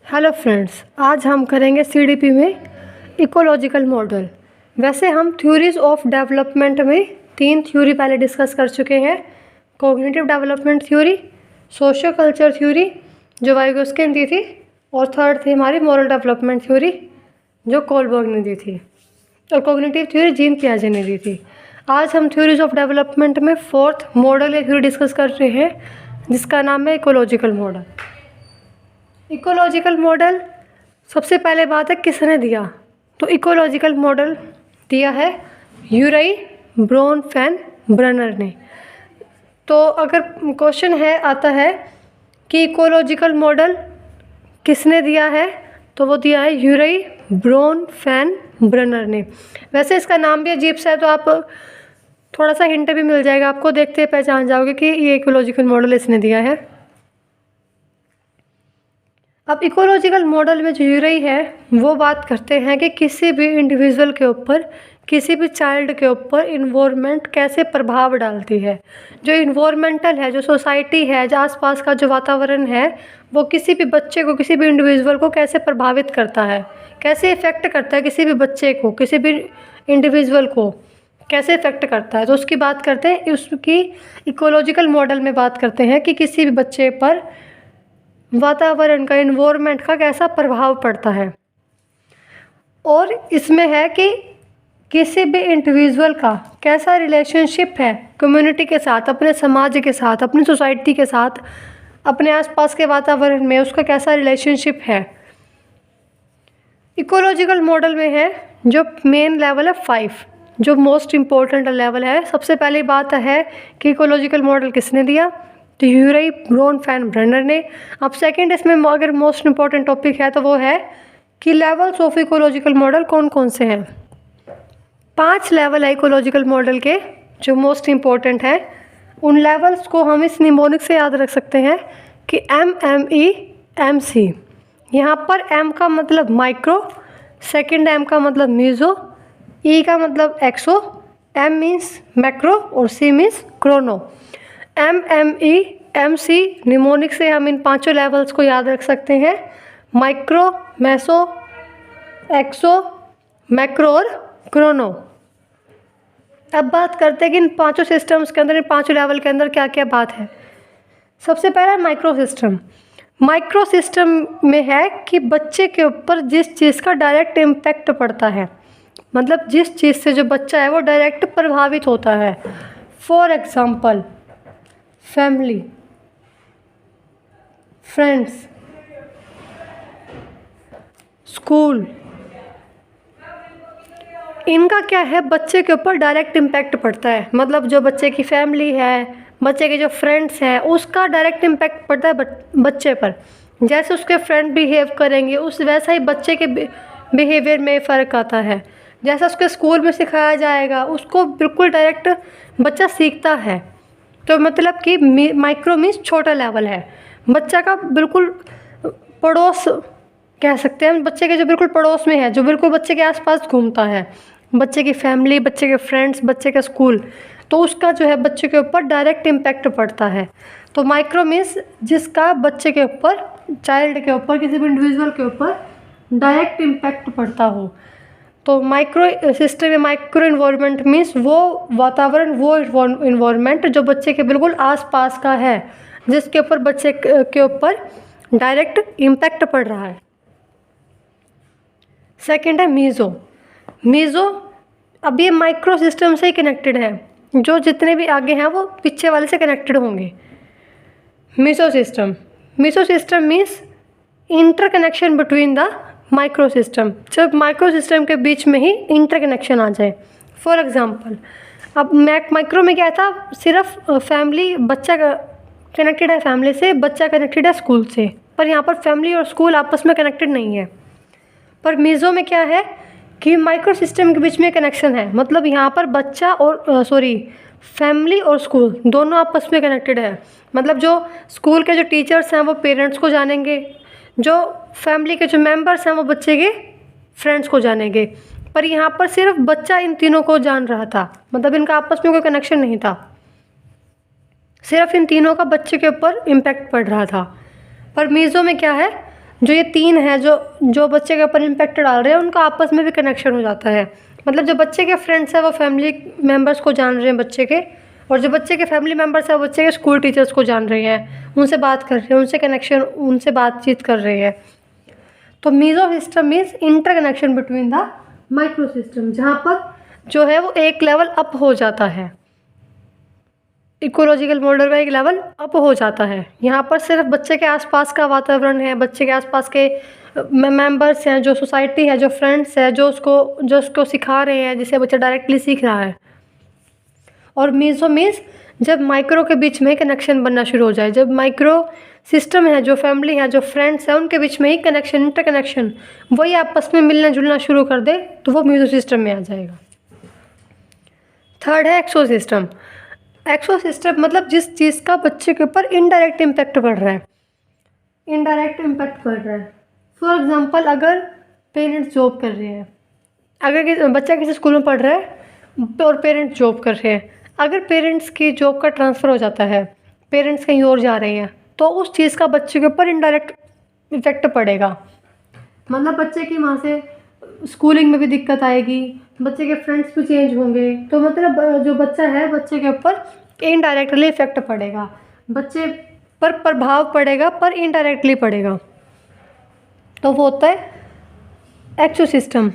Hello friends, आज हम करेंगे सीडीपी में इकोलॉजिकल मॉडल। वैसे हम थ्योरीज ऑफ डेवलपमेंट में 3 थ्योरी पहले डिस्कस कर चुके हैं। Cognitive development theory, socio culture theory जो वाइगोस्की ने दी थी, और थर्ड थी हमारी मॉरल डेवलपमेंट थ्योरी जो कोलबर्ग ने दी थी, और कॉग्निटिव थ्योरी जीन पियाजे ने दी थी। आज हम थ्योरीज ऑफ डेवलपमेंट में 4th मॉडल या थ्योरी डिस्कस कर रहे हैं जिसका नाम है इकोलॉजिकल मॉडल। इकोलॉजिकल मॉडल सबसे पहले बात है किसने दिया, तो इकोलॉजिकल मॉडल दिया है यूराई ब्रोनफेन-ब्रनर ने। तो अगर क्वेश्चन आता है कि इकोलॉजिकल मॉडल किसने दिया है, तो वो दिया है यूराई ब्रोनफेन-ब्रनर ने। वैसे इसका नाम भी अजीब सा है, तो आप थोड़ा सा हिंट भी मिल जाएगा आपको, देखते पहचान जाओगे कि ये इकोलॉजिकल मॉडल इसने दिया है। अब इकोलॉजिकल मॉडल में जो यूराई है वो बात करते हैं कि किसी भी इंडिविजुअल के ऊपर, किसी भी चाइल्ड के ऊपर इन्वायरमेंट कैसे प्रभाव डालती है। जो इन्वायरमेंटल है, जो सोसाइटी है, जो आसपास का जो वातावरण है, वो किसी भी बच्चे को, किसी भी इंडिविजुअल को कैसे प्रभावित करता है, कैसे इफ़ेक्ट करता है, किसी भी बच्चे को, किसी भी इंडिविजुअल को कैसे इफ़ेक्ट करता है। तो उसकी बात करते हैं, उसकी इकोलॉजिकल मॉडल में बात करते हैं कि किसी भी बच्चे पर वातावरण का, इन्वायरमेंट का कैसा प्रभाव पड़ता है। और इसमें है कि किसी भी इंडिविजुअल का कैसा रिलेशनशिप है कम्युनिटी के साथ, अपने समाज के साथ, अपनी सोसाइटी के साथ, अपने आसपास के वातावरण में उसका कैसा रिलेशनशिप है। इकोलॉजिकल मॉडल में है जो मेन लेवल है 5, जो मोस्ट इम्पोर्टेंट लेवल है। सबसे पहली बात है कि इकोलॉजिकल मॉडल किसने दिया, तो यूराई ब्रोनफेन-ब्रनर ने। अब सेकंड इसमें अगर मोस्ट इम्पॉर्टेंट टॉपिक है तो वो है कि लेवल्स ऑफ इकोलॉजिकल मॉडल कौन कौन से हैं। 5 लेवल है इकोलॉजिकल मॉडल के जो मोस्ट इम्पॉर्टेंट है। उन लेवल्स को हम इस निमोनिक से याद रख सकते हैं कि MME-MC। यहाँ पर M का मतलब माइक्रो, सेकेंड M का मतलब मीज़ो, E का मतलब एक्सो, M मीन्स मैक्रो और C means Chrono. MME-MC mnemonic से हम इन 5 लेवल्स को याद रख सकते हैं, माइक्रो, मेसो, एक्सो, मैक्रो और क्रोनो। अब बात करते हैं कि इन 5 सिस्टम्स के अंदर, इन 5 लेवल के अंदर क्या क्या बात है। सबसे पहला माइक्रो सिस्टम। माइक्रो सिस्टम में है कि बच्चे के ऊपर जिस चीज़ का डायरेक्ट इम्पैक्ट पड़ता है, मतलब जिस चीज़ से जो बच्चा है वो डायरेक्ट प्रभावित होता है। For example family, friends, school, इनका क्या है, बच्चे के ऊपर डायरेक्ट इम्पैक्ट पड़ता है। मतलब जो बच्चे की फैमिली है, बच्चे के जो फ्रेंड्स हैं, उसका डायरेक्ट इम्पैक्ट पड़ता है बच्चे पर। जैसे उसके फ्रेंड बिहेव करेंगे उस वैसा ही बच्चे के बिहेवियर में फ़र्क आता है। जैसा उसके स्कूल में सिखाया जाएगा उसको बिल्कुल डायरेक्ट बच्चा सीखता है। तो मतलब कि माइक्रो मीन्स छोटा लेवल है, बच्चा का बिल्कुल पड़ोस कह सकते हैं, बच्चे के जो बिल्कुल पड़ोस में है, जो बिल्कुल बच्चे के आसपास घूमता है, बच्चे की फैमिली, बच्चे के फ्रेंड्स, बच्चे का स्कूल, तो उसका जो है बच्चे के ऊपर डायरेक्ट इम्पैक्ट पड़ता है। तो माइक्रो मीन्स जिसका बच्चे के ऊपर, चाइल्ड के ऊपर, किसी भी इंडिविजुअल के ऊपर डायरेक्ट इम्पैक्ट पड़ता हो। तो माइक्रो सिस्टम में माइक्रो इन्वायरमेंट मीन्स वो वातावरण, वो इन्वायरमेंट जो बच्चे के बिल्कुल आसपास का है, जिसके ऊपर बच्चे के ऊपर डायरेक्ट इम्पैक्ट पड़ रहा है। सेकंड है मीज़ो। मीज़ो अब ये माइक्रो सिस्टम से ही कनेक्टेड है, जो जितने भी आगे हैं वो पीछे वाले से कनेक्टेड होंगे। Mesosystem means interconnection between the microsystem, जब माइक्रो सिस्टम के बीच में ही इंटर कनेक्शन आ जाए। फॉर एग्ज़ाम्पल अब माइक्रो में क्या था, सिर्फ फैमिली, बच्चा कनेक्टेड है फैमिली से, बच्चा कनेक्टेड है स्कूल से, पर यहाँ पर फैमिली और स्कूल आपस में कनेक्टेड नहीं है। पर मीज़ो में क्या है कि माइक्रो सिस्टम के बीच में कनेक्शन है, मतलब यहाँ पर बच्चा और फैमिली और स्कूल दोनों आपस में कनेक्टेड है। मतलब जो स्कूल के जो टीचर्स हैं वो पेरेंट्स को जानेंगे, जो फैमिली के जो मेंबर्स हैं वो बच्चे के फ्रेंड्स को जानेंगे। पर यहाँ पर सिर्फ बच्चा इन तीनों को जान रहा था, मतलब इनका आपस में कोई कनेक्शन नहीं था, सिर्फ इन तीनों का बच्चे के ऊपर इम्पैक्ट पड़ रहा था। पर मीज़ो में क्या है, जो ये तीन हैं जो जो बच्चे के ऊपर इम्पैक्ट डाल रहे हैं, उनका आपस में भी कनेक्शन हो जाता है। मतलब जो बच्चे के फ्रेंड्स हैं वो फैमिली मेम्बर्स को जान रहे हैं बच्चे के, और जो बच्चे के फैमिली मेम्बर्स हैं वो बच्चे के स्कूल टीचर्स को जान रहे हैं, उनसे बात कर रहे हैं, उनसे कनेक्शन, उनसे बातचीत कर रहे हैं। तो mesosystem means interconnection between the microsystem, जहाँ पर जो है वो एक लेवल अप हो जाता है, इकोलॉजिकल मॉडल का एक लेवल अप हो जाता है। यहाँ पर सिर्फ बच्चे के आसपास का वातावरण है, बच्चे के आसपास के मेंबर्स हैं, जो सोसाइटी है, जो फ्रेंड्स है, जो उसको सिखा रहे हैं, जिसे बच्चा डायरेक्टली सीख रहा है। और मीज़ो मीन्स जब माइक्रो के बीच में कनेक्शन बनना शुरू हो जाए, जब माइक्रो सिस्टम है, जो फैमिली है, जो फ्रेंड्स है, उनके बीच में ही कनेक्शन, इंटर कनेक्शन, वही आपस में मिलना जुलना शुरू कर दे, तो वो मीज़ो सिस्टम में आ जाएगा। थर्ड है एक्सो सिस्टम। एक्सो सिस्टम मतलब जिस चीज़ का बच्चे के ऊपर इनडायरेक्ट इम्पैक्ट पड़ रहा है, इनडायरेक्ट इम्पैक्ट पड़ रहा है। फॉर एग्जांपल, अगर पेरेंट्स जॉब कर रहे हैं, अगर बच्चा किसी स्कूल में पढ़ रहा है और पेरेंट्स जॉब कर रहे हैं, अगर पेरेंट्स की जॉब का ट्रांसफ़र हो जाता है, पेरेंट्स कहीं और जा रहे हैं, तो उस चीज़ का बच्चे के ऊपर इनडायरेक्ट इफेक्ट पड़ेगा। मतलब बच्चे की वहाँ से स्कूलिंग में भी दिक्कत आएगी, बच्चे के फ्रेंड्स भी चेंज होंगे, तो मतलब जो बच्चा है, बच्चे के ऊपर इनडायरेक्टली इफेक्ट पड़ेगा, बच्चे पर प्रभाव पड़ेगा, पर इनडायरेक्टली पड़ेगा। तो वो होता है एक्सो सिस्टम।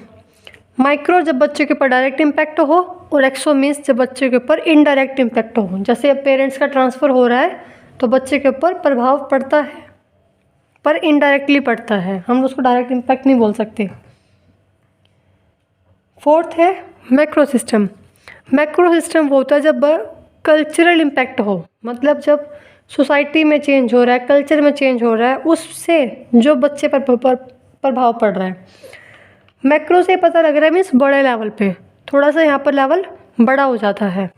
माइक्रो जब बच्चे के ऊपर डायरेक्ट इम्पैक्ट हो, और एक्सो मीन्स जब बच्चे के ऊपर इनडायरेक्ट इम्पैक्ट हो। जैसे पेरेंट्स का ट्रांसफ़र हो रहा है तो बच्चे के ऊपर प्रभाव पड़ता है, पर इनडायरेक्टली पड़ता है, हम उसको डायरेक्ट इम्पैक्ट नहीं बोल सकते। फोर्थ है मैक्रो सिस्टम। मैक्रो सिस्टम वो होता है जब कल्चरल इम्पैक्ट हो, मतलब जब सोसाइटी में चेंज हो रहा है, कल्चर में चेंज हो रहा है, उससे जो बच्चे पर प्रभाव पड़ रहा है। मैक्रो से पता लग रहा है मीन्स बड़े लेवल पे, थोड़ा सा यहाँ पर लेवल बड़ा हो जाता है।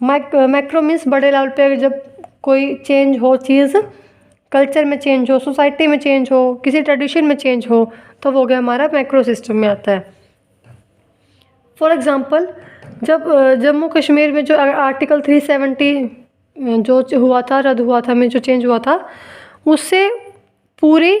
मैक्रो मीन्स बड़े लेवल पे जब कोई चेंज हो, चीज़ कल्चर में चेंज हो, सोसाइटी में चेंज हो, किसी ट्रेडिशन में चेंज हो, तो वो हो गया हमारा मैक्रो सिस्टम में आता है। फॉर एग्ज़ाम्पल, जब जम्मू कश्मीर में जो आर्टिकल 370 जो हुआ था, रद्द हुआ था, में जो चेंज हुआ था, उससे पूरी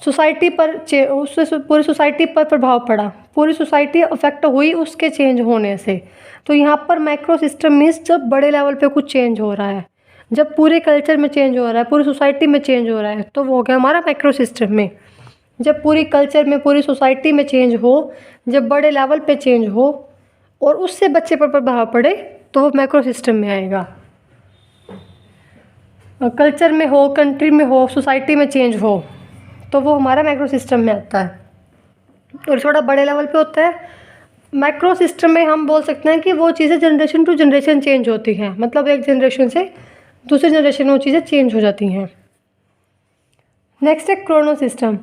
सोसाइटी पर उससे पूरी सोसाइटी पर प्रभाव पड़ा, पूरी सोसाइटी अफेक्ट हुई उसके चेंज होने से। तो यहाँ पर मैक्रो सिस्टम मीन्स जब बड़े लेवल पे कुछ चेंज हो रहा है, जब पूरे कल्चर में चेंज हो रहा है, पूरी सोसाइटी में चेंज हो रहा है, तो वो हो गया हमारा मैक्रो सिस्टम में। जब पूरी कल्चर में, पूरी सोसाइटी में चेंज हो, जब बड़े लेवल पे चेंज हो और उससे बच्चे पर प्रभाव पड़े, तो वो मैक्रो सिस्टम में आएगा। कल्चर में हो, कंट्री में हो, सोसाइटी में चेंज हो, तो वो हमारा मैक्रो सिस्टम में आता है। और थोड़ा बड़े लेवल पे होता है मैक्रो सिस्टम में, हम बोल सकते हैं कि वो चीज़ें जनरेशन टू जनरेशन चेंज होती हैं, मतलब एक जनरेशन से दूसरी जनरेशन में वो चीज़ें चेंज हो जाती हैं। नेक्स्ट है क्रोनो सिस्टम।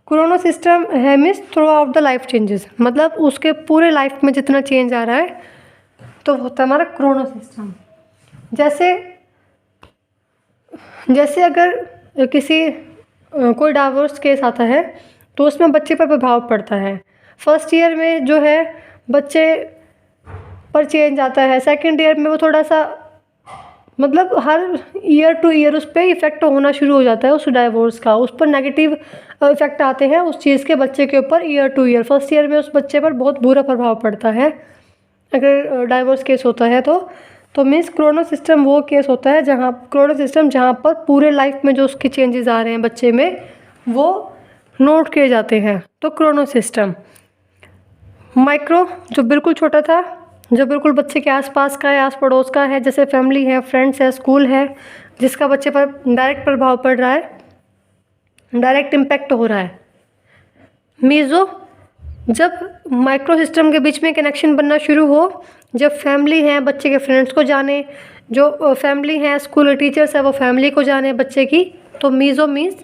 क्रोनो सिस्टम है means through out the life changes, मतलब उसके पूरे लाइफ में जितना चेंज आ रहा है, तो होता है हमारा क्रोनो सिस्टम। जैसे अगर किसी कोई डाइवोर्स केस आता है, तो उसमें बच्चे पर प्रभाव पड़ता है। फर्स्ट ईयर में जो है बच्चे पर चेंज आता है, सेकंड ईयर में वो थोड़ा सा, मतलब हर ईयर टू ईयर उस पर इफ़ेक्ट होना शुरू हो जाता है, उस डाइवोर्स का, उस पर नेगेटिव इफ़ेक्ट आते हैं उस चीज़ के बच्चे के ऊपर year two year. First year में उस बच्चे पर बहुत बुरा प्रभाव पड़ता है अगर डाइवोर्स केस होता है तो मीन्स क्रोनो सिस्टम वो केस होता है जहाँ क्रोनो सिस्टम जहाँ पर पूरे लाइफ में जो उसके चेंजेस आ रहे हैं बच्चे में, वो नोट किए जाते हैं, तो क्रोनो सिस्टम। माइक्रो जो बिल्कुल छोटा था, जो बिल्कुल बच्चे के आसपास का है, आस पड़ोस का है, जैसे फैमिली है, फ्रेंड्स है, स्कूल है, जिसका बच्चे पर डायरेक्ट प्रभाव पड़ रहा है, डायरेक्ट इम्पैक्ट हो रहा है। मीज़ो जब माइक्रो सिस्टम के बीच में कनेक्शन बनना शुरू हो, जब फैमिली है बच्चे के फ्रेंड्स को जाने, जो फैमिली है स्कूल टीचर्स है वो फैमिली को जाने बच्चे की, तो मीज़ो मीन्स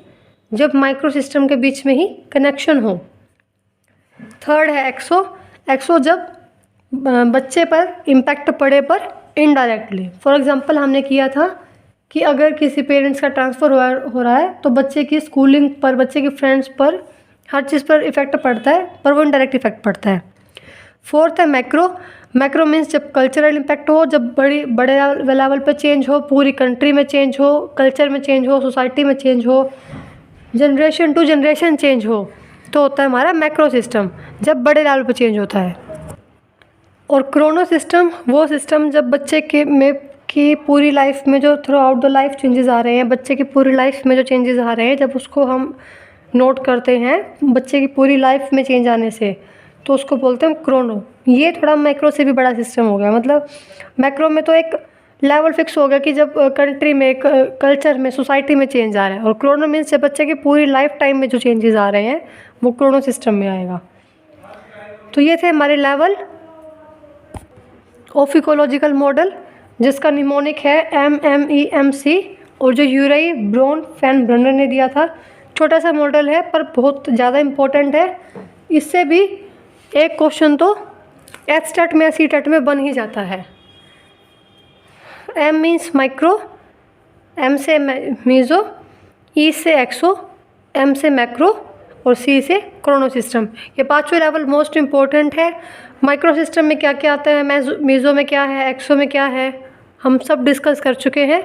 जब माइक्रो सिस्टम के बीच में ही कनेक्शन हो। थर्ड है एक्सो। एक्सो जब बच्चे पर इम्पैक्ट पड़े पर इनडायरेक्टली। फॉर एग्जांपल, हमने किया था कि अगर किसी पेरेंट्स का ट्रांसफ़र हो रहा है तो बच्चे की स्कूलिंग पर, बच्चे के फ्रेंड्स पर, हर चीज़ पर इफ़ेक्ट पड़ता है, पर वो इनडायरेक्ट इफ़ेक्ट पड़ता है। फोर्थ है मैक्रो। मैक्रो मीन्स जब कल्चरल इम्पैक्ट हो, जब बड़े लेवल पर चेंज हो, पूरी कंट्री में चेंज हो, कल्चर में चेंज हो, सोसाइटी में चेंज हो, जनरेशन टू जनरेशन चेंज हो तो होता है हमारा मैक्रो सिस्टम, जब बड़े लेवल पर चेंज होता है। और क्रोनो सिस्टम वो सिस्टम जब बच्चे की पूरी लाइफ में जो throughout the life changes आ रहे हैं, बच्चे की पूरी लाइफ में जो चेंजेस आ रहे हैं, जब उसको हम नोट करते हैं बच्चे की पूरी लाइफ में चेंज आने से, तो उसको बोलते हैं क्रोनो। ये थोड़ा मैक्रो से भी बड़ा सिस्टम हो गया। मतलब मैक्रो में तो एक लेवल फिक्स हो गया कि जब कंट्री में, कल्चर में, सोसाइटी में चेंज आ रहा है, और क्रोनो मीन्स जब बच्चे की पूरी लाइफ टाइम में जो चेंजेस आ रहे हैं वो क्रोनो सिस्टम में आएगा। तो ये थे हमारे लेवल ऑफ इकोलॉजिकल मॉडल, जिसका निमोनिक है MMEMC, और जो यूरी ब्रॉन फैन ब्रनर ने दिया था। छोटा सा मॉडल है पर बहुत ज़्यादा इम्पोर्टेंट है। इससे भी एक क्वेश्चन तो एचटेट में, सीटेट में बन ही जाता है। M मीन्स माइक्रो, M से मीज़ो, E से एक्सो, M से मैक्रो और C से क्रोनो सिस्टम। ये पांचों लेवल मोस्ट इम्पोर्टेंट है। माइक्रो सिस्टम में क्या क्या आता है, मीज़ो में क्या है, एक्सो में क्या है, हम सब डिस्कस कर चुके हैं।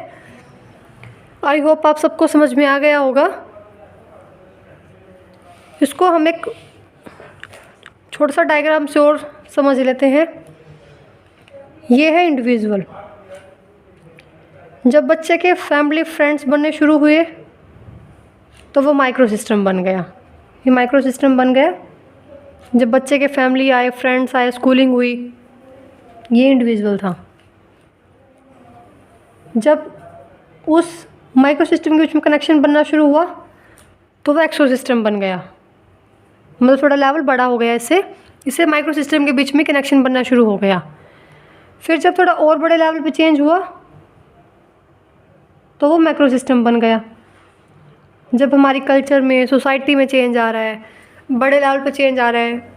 आई होप आप सबको समझ में आ गया होगा। इसको हम एक छोटा सा डायग्राम से और समझ लेते हैं। ये है इंडिविजुअल। जब बच्चे के फैमिली फ्रेंड्स बनने शुरू हुए तो वो माइक्रो सिस्टम बन गया। ये माइक्रो सिस्टम बन गया जब बच्चे के फैमिली आए, फ्रेंड्स आए, स्कूलिंग हुई। ये इंडिविजुअल था। जब उस माइक्रो सिस्टम के बीच में कनेक्शन बनना शुरू हुआ तो वो एक्सो सिस्टम बन गया। मतलब थोड़ा लेवल बड़ा हो गया इससे माइक्रो सिस्टम के बीच में कनेक्शन बनना शुरू हो गया। फिर जब थोड़ा और बड़े लेवल पे चेंज हुआ तो वो मैक्रो सिस्टम बन गया। जब हमारी कल्चर में, सोसाइटी में चेंज आ रहा है, बड़े लेवल पे चेंज आ रहा है,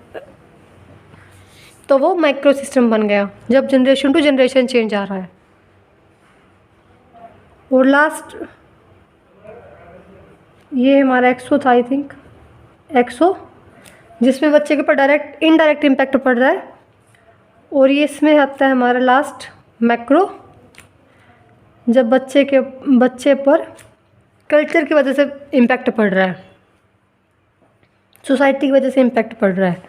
तो वो माइक्रो सिस्टम बन गया। जब जनरेशन टू जनरेशन चेंज आ रहा है। और लास्ट ये हमारा एक्सो था, आई थिंक एक्सो, जिसमें बच्चे के ऊपर डायरेक्ट इनडायरेक्ट इम्पैक्ट पड़ रहा है। और ये इसमें आता है हमारा लास्ट मैक्रो, जब बच्चे पर कल्चर की वजह से इम्पैक्ट पड़ रहा है, सोसाइटी की वजह से इम्पैक्ट पड़ रहा है।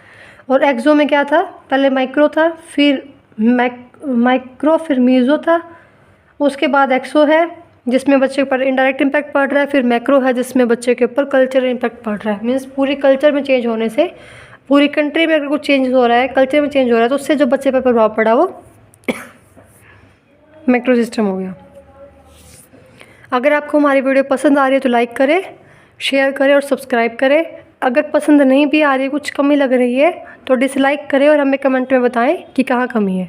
और एक्सो में क्या था, पहले माइक्रो था, फिर माइक्रो, फिर मीज़ो था, उसके बाद एक्सो है जिसमें बच्चे के ऊपर इनडायरेक्ट इम्पैक्ट पड़ रहा है, फिर मैक्रो है जिसमें बच्चे के ऊपर कल्चर इम्पैक्ट पड़ रहा है। मीन्स पूरी कल्चर में चेंज होने से, पूरी कंट्री में अगर कुछ चेंज हो रहा है, कल्चर में चेंज हो रहा है, तो उससे जो बच्चे पर प्रभाव पड़ा वो मैक्रो सिस्टम हो गया। अगर आपको हमारी वीडियो पसंद आ रही है तो लाइक करें, शेयर करें और सब्सक्राइब करें। अगर पसंद नहीं भी आ रही है, कुछ कमी लग रही है, तो डिसलाइक करें और हमें कमेंट में बताएं कि कहाँ कमी है।